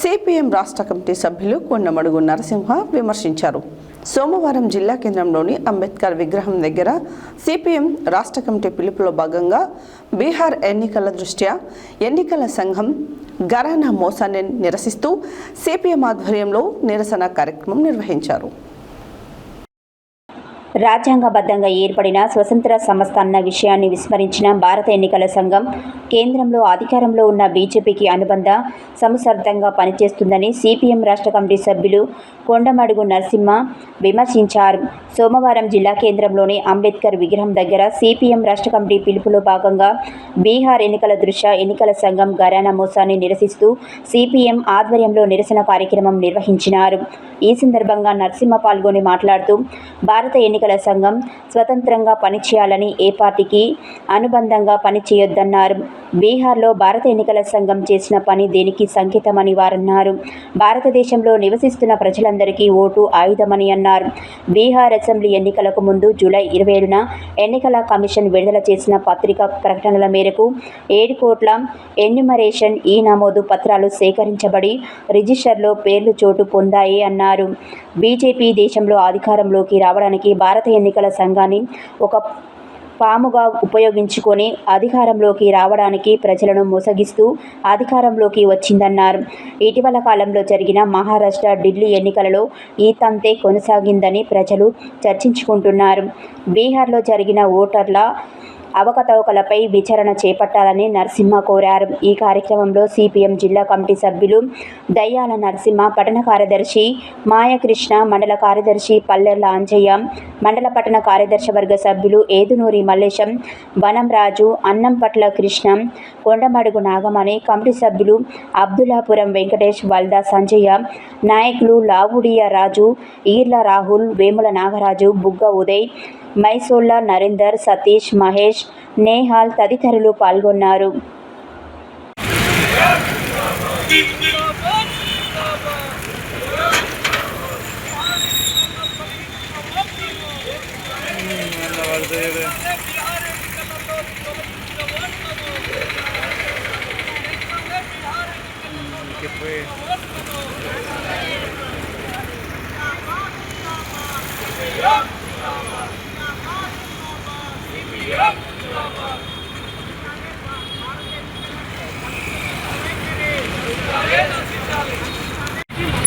సిపిఎం రాష్ట్ర కమిటీ సభ్యులు కొండమడుగు నరసింహ విమర్శించారు. సోమవారం జిల్లా కేంద్రంలోని అంబేద్కర్ విగ్రహం దగ్గర సిపిఎం రాష్ట్ర కమిటీ పిలుపులో భాగంగా బీహార్ ఎన్నికల దృష్ట్యా ఎన్నికల సంఘం ఘరానా మోసాన్ని నిరసిస్తూ సిపిఎం ఆధ్వర్యంలో నిరసన కార్యక్రమం నిర్వహించారు. రాజ్యాంగబద్ధంగా ఏర్పడిన స్వతంత్ర సంస్థ అన్న విషయాన్ని విస్మరించిన భారత ఎన్నికల సంఘం కేంద్రంలో అధికారంలో ఉన్న బీజేపీకి అనుబంధ సంస్థగా పనిచేస్తుందని సిపిఎం రాష్ట్ర కమిటీ సభ్యులు కొండమడుగు నరసింహ విమర్శించారు. సోమవారం జిల్లా కేంద్రంలోని అంబేద్కర్ విగ్రహం దగ్గర సిపిఎం రాష్ట్ర కమిటీ పిలుపులో భాగంగా బీహార్ ఎన్నికల దృష్ట్యా ఎన్నికల సంఘం ఘరానా మోసాన్ని నిరసిస్తూ సిపిఎం ఆధ్వర్యంలో నిరసన కార్యక్రమం నిర్వహించినారు. ఈ సందర్భంగా నరసింహ పాల్గొని మాట్లాడుతూ భారత ఎన్నికల సంఘం స్వతంత్రంగా పనిచేయాలని, ఏ పార్టీకి అనుబంధంగా పనిచేయొద్దన్నారు. బీహార్లో భారత ఎన్నికల సంఘం చేసిన పని దేనికి సంకేతమని వారన్నారు. భారతదేశంలో నివసిస్తున్న ప్రజలందరికీ ఓటు ఆయుధమని అన్నారు. బీహార్ అసెంబ్లీ ఎన్నికలకు ముందు జూలై 27న ఎన్నికల కమిషన్ విడుదల చేసిన పత్రికా ప్రకటనల మేరకు 7 కోట్ల ఎన్యుమరేషన్ ఈ నమోదు పత్రాలు సేకరించబడి రిజిస్టర్లో పేర్లు చోటు పొందాయి అన్నారు. బీజేపీ దేశంలో అధికారంలోకి రావడానికి భారత ఎన్నికల సంఘాన్ని ఒక పాముగా ఉపయోగించుకొని అధికారంలోకి రావడానికి ప్రజలను మోసగిస్తూ అధికారంలోకి వచ్చిందన్నారు. ఇటీవల కాలంలో జరిగిన మహారాష్ట్ర, ఢిల్లీ ఎన్నికలలో ఈ తంతే కొనసాగిందని ప్రజలు చర్చించుకుంటున్నారు. బీహార్లో జరిగిన ఓటర్ల అవకతవకలపై విచారణ చేపట్టాలని నరసింహ కోరారు. ఈ కార్యక్రమంలో సిపిఎం జిల్లా కమిటీ సభ్యులు దయ్యాల నరసింహ, పట్టణ కార్యదర్శి మాయకృష్ణ, మండల కార్యదర్శి పల్లెర్ల అంజయ్య, మండల పట్టణ కార్యదర్శి వర్గ సభ్యులు ఏదునూరి మల్లేశం, వనం రాజు, అన్నంపట్ల కృష్ణ, కొండమడుగు నాగమణి, కమిటీ సభ్యులు అబ్దుల్లాపురం వెంకటేష్, వల్దా సంజయ్య, నాయకులు లావుడియ రాజు, ఈర్ల రాహుల్, వేముల నాగరాజు, బుగ్గ ఉదయ్, మైసోళ్ల నరేందర్, సతీష్, మహేష్, నేహాల్ తదితరులు పాల్గొన్నారు.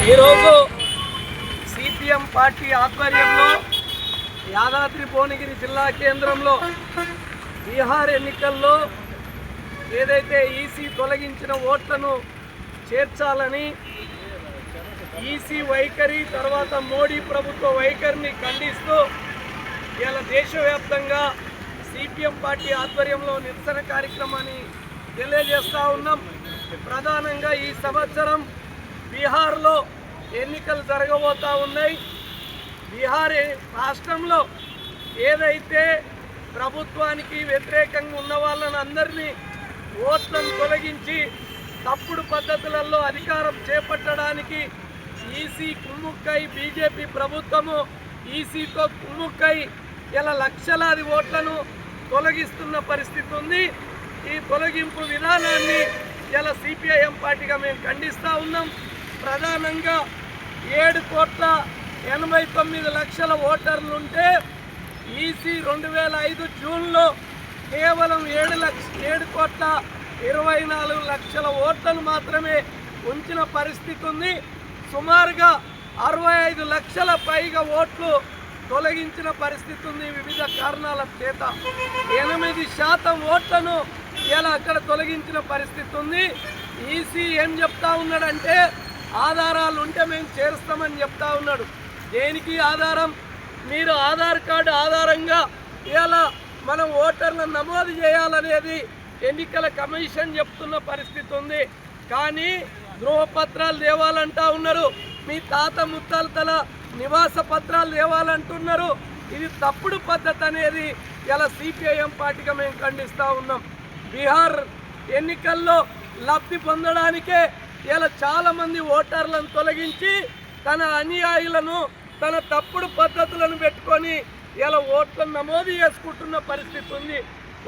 ఈరోజు సిపిఎం పార్టీ ఆధ్వర్యంలో యాదాద్రి భువనగిరి జిల్లా కేంద్రంలో బీహార్ ఎన్నికల్లో ఏదైతే ఈసీ తొలగించిన ఓట్లను చేర్చాలని ఈసీ వైఖరి తర్వాత మోడీ ప్రభుత్వ వైఖరిని ఖండిస్తూ ఇలా దేశవ్యాప్తంగా సిపిఎం పార్టీ ఆధ్వర్యంలో నిరసన కార్యక్రమాన్ని తెలియజేస్తూ ఉన్నాం. ప్రధానంగా ఈ సంవత్సరం బీహార్లో ఎన్నికలు జరగబోతూ ఉన్నాయి. బీహార్ రాష్ట్రంలో ఏదైతే ప్రభుత్వానికి వ్యతిరేకంగా ఉన్న వాళ్ళని అందరినీ ఓట్లను తొలగించి తప్పుడు పద్ధతులలో అధికారం చేపట్టడానికి ఈసీ కుమ్ముక్కై బీజేపీ ప్రభుత్వము ఈసీతో కుమ్ముక్కై ఇలా లక్షలాది ఓట్లను తొలగిస్తున్న పరిస్థితి ఉంది. ఈ తొలగింపు విధానాన్ని ఇలా సిపిఐఎం పార్టీగా మేము ఖండిస్తూ ఉన్నాం. ప్రధానంగా 7,89,00,000 ఓటర్లు ఉంటే ఈసీ 2005 జూన్లో కేవలం 7,24,00,000 ఓట్లను మాత్రమే ఉంచిన పరిస్థితి ఉంది. సుమారుగా 65 లక్షల పైగా ఓట్లు తొలగించిన పరిస్థితి ఉంది వివిధ కారణాల చేత. 8% ఓట్లను ఇలా అక్కడ తొలగించిన పరిస్థితి ఉంది. ఈసీ ఏం చెప్తా ఉన్నాడంటే ఆధారాలు ఉంటే మేము చేరుస్తామని చెప్తా ఉన్నాడు. దేనికి ఆధారం? మీరు ఆధార్ కార్డు ఆధారంగా ఇలా మనం ఓటర్లను నమోదు చేయాలనేది ఎన్నికల కమిషన్ చెప్తున్న పరిస్థితి ఉంది. కానీ ధృవపత్రాలు తేవాలంటా ఉన్నారు, మీ తాత ముత్తాతల నివాస పత్రాలు తేవాలంటున్నారు. ఇది తప్పుడు పద్ధతి అనేది ఇలా సిపిఐఎం పార్టీగా మేము ఖండిస్తూ ఉన్నాం. బీహార్ ఎన్నికల్లో లబ్ధి పొందడానికే ఇలా చాలామంది ఓటర్లను తొలగించి తన అనుయాయులను తన తప్పుడు పద్ధతులను పెట్టుకొని ఇలా ఓట్లను నమోదు చేసుకుంటున్న పరిస్థితి ఉంది.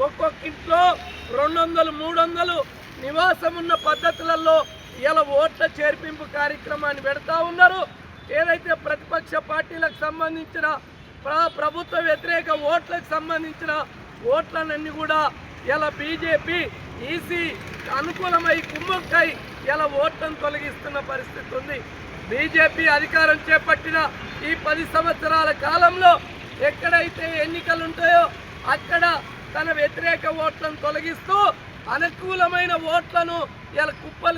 ఒక్కొక్క ఇంట్లో 200, 300 నివాసం ఉన్న పద్ధతులలో ఇలా ఓట్ల చేర్పింపు కార్యక్రమాన్ని పెడతా ఉన్నారు. ఏదైతే ప్రతిపక్ష పార్టీలకు సంబంధించిన ప్రభుత్వ వ్యతిరేక ఓట్లకు సంబంధించిన ఓట్లనన్నీ కూడా ఇలా బీజేపీ ఈసీ అనుకూలమై కుమ్మక్కై ఇలా ఓట్లను తొలగిస్తున్న పరిస్థితి ఉంది. బీజేపీ అధికారం చేపట్టిన ఈ 10 సంవత్సరాల కాలంలో ఎక్కడైతే ఎన్నికలు ఉంటాయో అక్కడ తన వ్యతిరేక ఓట్లను తొలగిస్తూ అనుకూలమైన ఓట్లను ఇలా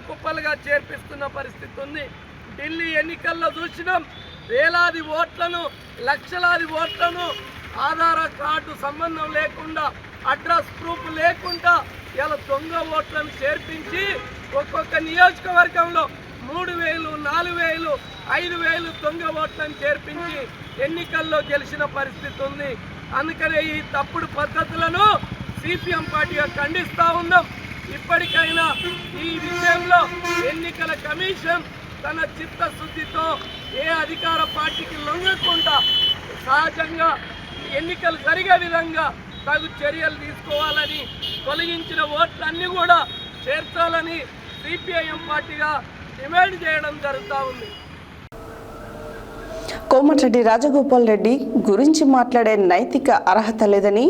కుప్పలుగా చేర్పిస్తున్న పరిస్థితి ఉంది. ఢిల్లీ ఎన్నికల్లో చూసినాం, వేలాది ఓట్లను, లక్షలాది ఓట్లను ఆధార్ కార్డు సంబంధం లేకుండా, అడ్రస్ ప్రూఫ్ లేకుండా ఇలా దొంగ ఓట్లను చేర్పించి ఒక్కొక్క నియోజకవర్గంలో 3,000, 4,000, 5,000 దొంగ ఓట్లను చేర్పించి ఎన్నికల్లో గెలిచిన పరిస్థితి ఉంది. అందుకనే ఈ తప్పుడు పద్ధతులను సిపిఎం పార్టీగా ఖండిస్తూ ఉన్నాం. ఇప్పటికైనా ఈ విషయంలో ఎన్నికల కమిషన్ తన చిత్తశుద్ధితో ఏ అధికార పార్టీకి లొంగకుండా సహజంగా ఎన్నికలు జరిగే విధంగా తగు చర్యలు తీసుకోవాలని, తొలగించిన ఓట్లన్నీ కూడా చేర్చాలని సిపిఐఎం పార్టీగా డిమాండ్ చేయడం జరుగుతూ ఉంది. కోమటిరెడ్డి రాజగోపాల్ రెడ్డి గురించి మాట్లాడే నైతిక అర్హత లేదని,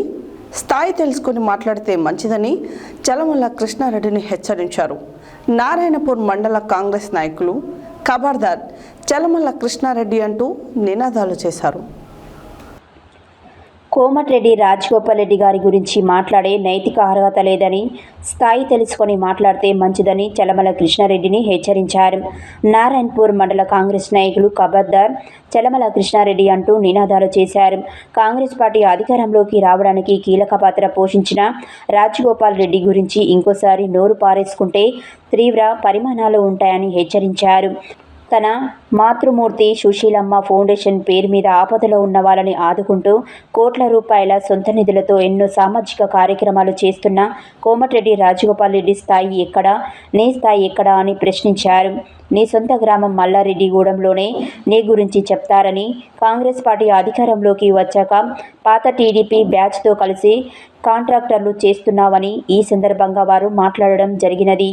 స్థాయి తెలుసుకొని మాట్లాడితే మంచిదని చలమల కృష్ణారెడ్డిని హెచ్చరించారు. నారాయణపూర్ మండల కాంగ్రెస్ నాయకులు ఖబర్దార్ చలమల కృష్ణారెడ్డి అంటూ నినాదాలు చేశారు. కోమటిరెడ్డి రాజగోపాల్ రెడ్డి గారి గురించి మాట్లాడే నైతిక అర్హత లేదని, స్థాయి తెలుసుకొని మాట్లాడితే మంచిదని చలమల కృష్ణారెడ్డిని హెచ్చరించారు. నారాయణపూర్ మండల కాంగ్రెస్ నాయకులు ఖబర్దార్ చలమల కృష్ణారెడ్డి అంటూ నినాదాలు చేశారు. కాంగ్రెస్ పార్టీ అధికారంలోకి రావడానికి కీలక పాత్ర పోషించిన రాజగోపాల్ రెడ్డి గురించి ఇంకోసారి నోరు పారేసుకుంటే తీవ్ర పరిణామాలు ఉంటాయని హెచ్చరించారు. తన మాతృమూర్తి సుశీలమ్మ ఫౌండేషన్ పేరు మీద ఆపదలో ఉన్న వాళ్ళని ఆదుకుంటూ కోట్ల రూపాయల సొంత నిధులతో ఎన్నో సామాజిక కార్యక్రమాలు చేస్తున్న కోమటిరెడ్డి రాజగోపాల్ రెడ్డి స్థాయి ఎక్కడా, నీ స్థాయి ఎక్కడా అని ప్రశ్నించారు. నీ సొంత గ్రామం మల్లారెడ్డిగూడెంలోనే నీ గురించి చెప్తారని, కాంగ్రెస్ పార్టీ అధికారంలోకి వచ్చాక పాత టీడీపీ బ్యాచ్తో కలిసి కాంట్రాక్టర్లు చేస్తున్నావని ఈ సందర్భంగా వారు మాట్లాడడం జరిగినది.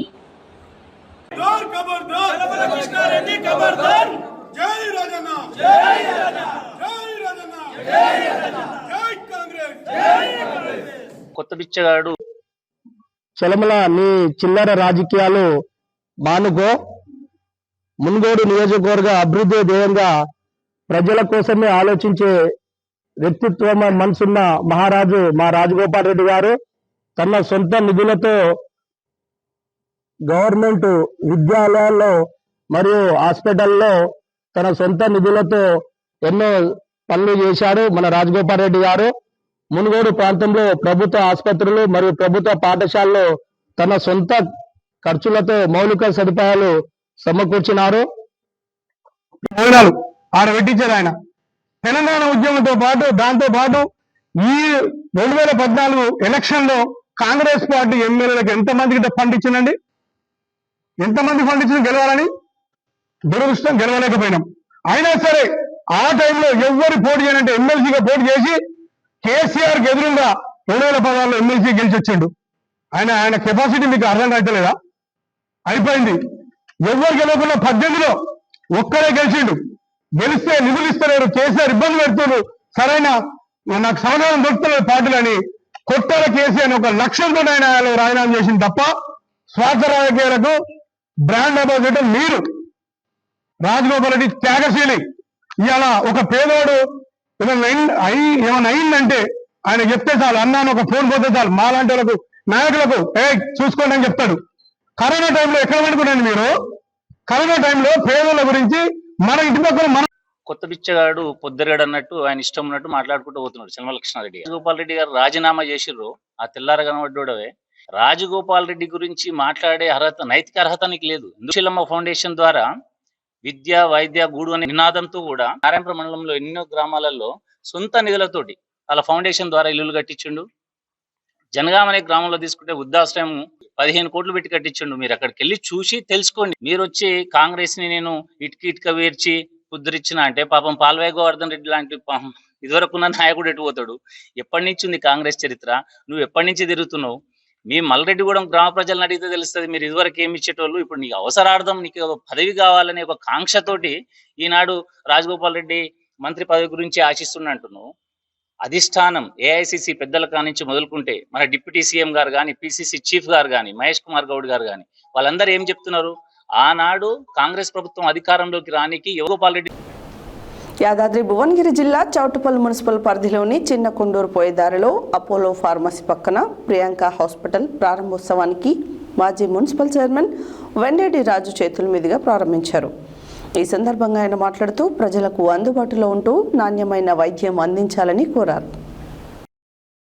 కృష్ణారెడ్డి ఖబర్దార్. జై రాజన్న, జై రాజన్న, జై రాజన్న. కొత్త బిచ్చగాడు చలమల నీ చిల్లర రాజకీయాలు మానుకో. మున్గోడు నియోజకవర్గ అభివృద్ధి ధ్యేయంగా ప్రజల కోసమే ఆలోచించే వ్యక్తిత్వం మనసున్న మహారాజు మా రాజగోపాల్ రెడ్డి గారు తన సొంత నిధులతో గవర్నమెంట్ విద్యాలయాల్లో మరియు హాస్పిటల్లో తన సొంత నిధులతో ఎన్నో పనులు చేశారు మన రాజగోపాల్ రెడ్డి గారు. మునుగోడు ప్రాంతంలో ప్రభుత్వ ఆసుపత్రులు మరియు ప్రభుత్వ పాఠశాలలో తన సొంత ఖర్చులతో మౌలిక సదుపాయాలు సమకూర్చినారు. భోజనాలు ఆడ పెట్టించారు ఆయన. తెలంగాణ ఉద్యమంతో పాటు దాంతో పాటు ఈ 2014 ఎలక్షన్ లో కాంగ్రెస్ పార్టీ ఎమ్మెల్యేలకు ఎంతమందికి ఫండ్ ఇచ్చిందండి? ఎంతమంది ఫండ్ ఇచ్చింది గెలవాలని? దురదృష్టం గెలవలేకపోయినాం. అయినా సరే ఆ టైంలో ఎవరు పోటీ చేయాలంటే ఎమ్మెల్సీగా పోటీ చేసి కేసీఆర్ కి ఎదురుగా 2016లో ఎమ్మెల్సీ గెలిచి వచ్చిండు. ఆయన కెపాసిటీ మీకు అర్థం కావట్లేదా? అయిపోయింది. ఎవరు గెలవకుండా 18లో ఒక్కరే గెలిచిండు. గెలిస్తే నిధులు ఇస్తలేరు, కేసీఆర్ ఇబ్బంది పెడుతున్నారు, సరైన నాకు సమాధానం దొరుకుతలేదు పార్టీలని కొట్టాల కేసీఆర్ ఒక లక్ష్యంతో ఆయన రాజీనామా చేసింది తప్ప స్వార్థ రాజకీయాలకు బ్రాండ్ అంబాసిడర్ మీరు. రాజగోపాల్ రెడ్డి త్యాగశీలి. ఇవాళ ఒక పేదోడు ఏమైనా అయిందంటే ఆయన చెప్తే చాలు, అన్నాను ఒక ఫోన్ పోతే చాలు మాలాంటి వాళ్ళకు నాయకులకు చూసుకోండి అని చెప్తాడు. కరోనా టైంలో ఎక్కడ పడుకున్నాను మీరు? కరోనా టైంలో పేదల గురించి మన ఇంటి పక్కన మన కొత్త బిచ్చగాడు పొద్దురగాడు అన్నట్టు ఆయన ఇష్టం ఉన్నట్టు మాట్లాడుకుంటూ పోతున్నాడు చలమల కృష్ణారెడ్డి. రాజగోపాల్ రెడ్డి గారు రాజీనామా చేసిర్రు, ఆ తెల్లార కనబడ్డోడవే. రాజగోపాల్ రెడ్డి గురించి మాట్లాడే అర్హత, నైతిక అర్హత నీకు లేదు. సుశీలమ్మ ఫౌండేషన్ ద్వారా విద్య వైద్య గూడు అనే నినాదంతో కూడా నారాయణపురం మండలంలో ఎన్నో గ్రామాలలో సొంత నిధులతోటి వాళ్ళ ఫౌండేషన్ ద్వారా ఇల్లులు కట్టించిండు. జనగాం అనే గ్రామంలో తీసుకుంటే వృద్ధాశ్రయం 15 కోట్లు పెట్టి కట్టించిండు. మీరు అక్కడికి వెళ్ళి చూసి తెలుసుకోండి. మీరు వచ్చి కాంగ్రెస్ ని నేను ఇటుక వేర్చి కుదిరిచ్చిన అంటే పాపం పాల్వాయి గోవర్ధన్ రెడ్డి లాంటి ఇదివరకున్న నాయకుడు ఎటు పోతాడు? ఎప్పటి నుంచి ఉంది కాంగ్రెస్ చరిత్ర? నువ్వు ఎప్పటి నుంచి తిరుగుతున్నావు? మీ మల్రెడ్డిగూడెం గ్రామ ప్రజలను అడిగితే తెలుస్తుంది మీరు ఇదివరకు ఏమి ఇచ్చేటోళ్ళు. ఇప్పుడు నీకు అవసరార్థం, నీకు పదవి కావాలనే ఒక కాంక్షతోటి ఈనాడు రాజగోపాల్ రెడ్డి మంత్రి పదవి గురించి ఆశిస్తున్నట్టున్నావు. అధిష్టానం ఏఐసిసి పెద్దల కానించి మొదలుకుంటే మన డిప్యూటీ సీఎం గారు కానీ, పిసిసి చీఫ్ గారు కానీ, మహేష్ కుమార్ గౌడ్ గారు కానీ వాళ్ళందరూ ఏం చెప్తున్నారు? ఆనాడు కాంగ్రెస్ ప్రభుత్వం అధికారంలోకి రానికి రాజగోపాల్ రెడ్డి. యాదాద్రి భువనగిరి జిల్లా చౌటుపల్లి మున్సిపల్ పరిధిలోని చిన్న కొండూరు పోయేదారిలో అపోలో ఫార్మసీ పక్కన ప్రియాంక హాస్పిటల్ ప్రారంభోత్సవానికి మాజీ మున్సిపల్ చైర్మన్ వెండేటి రాజు చేతుల మీదుగా ప్రారంభించారు. ఈ సందర్భంగా ఆయన మాట్లాడుతూ ప్రజలకు అందుబాటులో ఉంటూ నాణ్యమైన వైద్యం అందించాలని కోరారు.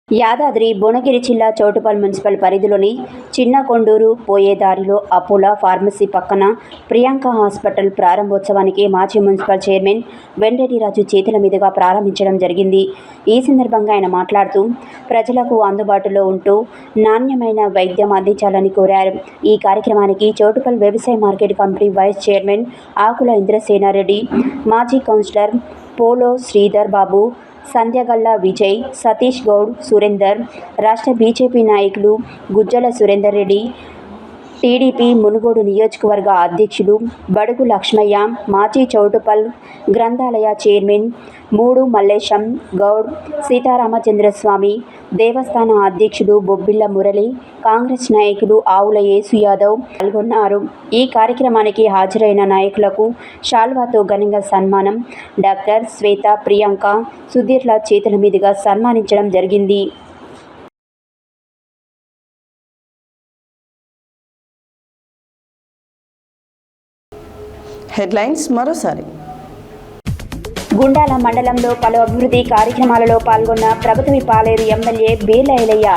యాదాద్రి భువనగిరి జిల్లా చౌటుపల్లి మున్సిపల్ పరిధిలోని చిన్న కొండూరు పోయేదారిలో అపోలో ఫార్మసీ పక్కన ప్రియాంక హాస్పిటల్ ప్రారంభోత్సవానికి మాజీ మున్సిపల్ చైర్మన్ వెండేటి రాజు చేతుల మీదుగా ప్రారంభించడం జరిగింది. ఈ సందర్భంగా ఆయన మాట్లాడుతూ ప్రజలకు అందుబాటులో ఉంటూ నాణ్యమైన వైద్యం అందించాలని కోరారు. ఈ కార్యక్రమానికి చౌటుపల్లి వ్యవసాయ మార్కెట్ కమిటీ వైస్ చైర్మన్ ఆకుల ఇంద్రసేనారెడ్డి, మాజీ కౌన్సిలర్ పోలో శ్రీధర్ బాబు, సంధ్యగల్లా విజయ్, సతీష్ గౌడ్, సురేందర్, రాష్ట్ర బీజేపీ నాయకులు గుజ్జల సురేందర్ రెడ్డి, టీడీపీ మునుగోడు నియోజకవర్గ అధ్యక్షులు బడుగు లక్ష్మయ్య, మాజీ చౌటుపల్ గ్రంథాలయ చైర్మన్ మూడు మల్లేశం గౌడ్, సీతారామచంద్రస్వామి, దేవస్థాన అధ్యక్షుడు బొబ్బిళ్ల మురళి, కాంగ్రెస్ నాయకులు ఆవుల యేసు యాదవ్ పాల్గొన్నారు. ఈ కార్యక్రమానికి హాజరైన నాయకులకు షాల్వాతో ఘనంగా సన్మానం, డాక్టర్ శ్వేత ప్రియాంక సుధీర్ల చేతుల మీదుగా సన్మానించడం జరిగింది. హెడ్లైన్స్ మరోసారి. గుండాల మండలంలో పలు అభివృద్ధి కార్యక్రమాలలో పాల్గొన్న ప్రభుత్వ పాలేరు ఎమ్మెల్యే బీర్ల ఐలయ్య.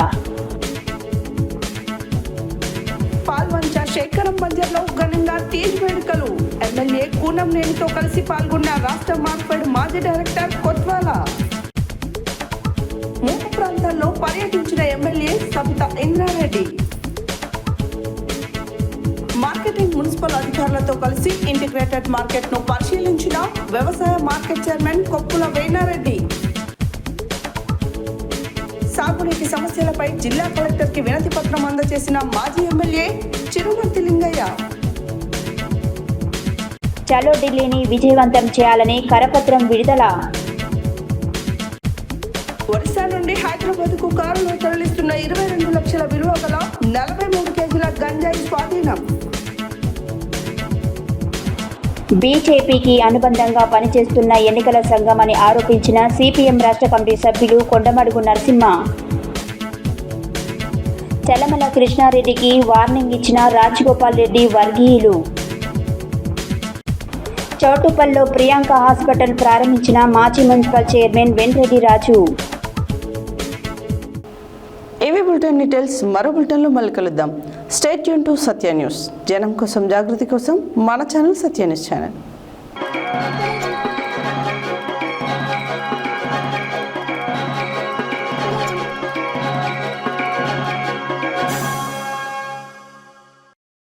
పాల్వంచ శేఖరం బంజర్లో ఘనంగా తీజ్ వేడుకలు. ఎమ్మెల్యే కూనంనేనితో కలిసి పాల్గొన్న రాష్ట్ర మార్కెట్ మాజీ డైరెక్టర్ కొత్వాల. ముంపు ప్రాంతాల్లో పర్యటించిన MLA Sabitha Indra Reddy. Marketing municipal అధికారులతో కలిసి ఇంటిగ్రేటెడ్ మార్కెట్ ను పరిశీలించిన వ్యవసాయ మార్కెట్ చైర్మన్ కొప్పుల వేణారెడ్డి. సాగునీటి సమస్యలపై జిల్లా కలెక్టర్ కి వినతి పత్రం అందజేసిన మాజీ ఎమ్మెల్యే చిరుమర్తి లింగయ్య. చలో ఢిల్లీని విజయవంతం చేయాలని కరపత్రం విడుదల. ఒడిశా నుండి హైదరాబాద్కు కారులో తరలిస్తున్న 22 లక్షల విలువ గల 43 కేజీల గంజాయి స్వాధీనం. బీజేపీకి అనుబంధంగా పనిచేస్తున్న ఎన్నికల సంఘం అని ఆరోపించిన సిపిఎం రాష్ట్ర కమిటీ సభ్యులు కొండమడుగు నరసింహ. చలమల కృష్ణారెడ్డికి వార్నింగ్ ఇచ్చిన రాజగోపాల్ రెడ్డి వర్గీయులు. చౌటుప్పల్లో ప్రియాంక హాస్పిటల్ ప్రారంభించిన మాజీ మున్సిపల్ చైర్మన్ వెంకటరెడ్డి రాజు. ఇవి బులెటిన్ డీటెయిల్స్. మరో బులెటిన్లో మళ్ళీ కలుద్దాం. Stay tune to Satya news. జనం కోసం, జాగృతి కోసం మన ఛానల్ సత్య న్యూస్ ఛానల్.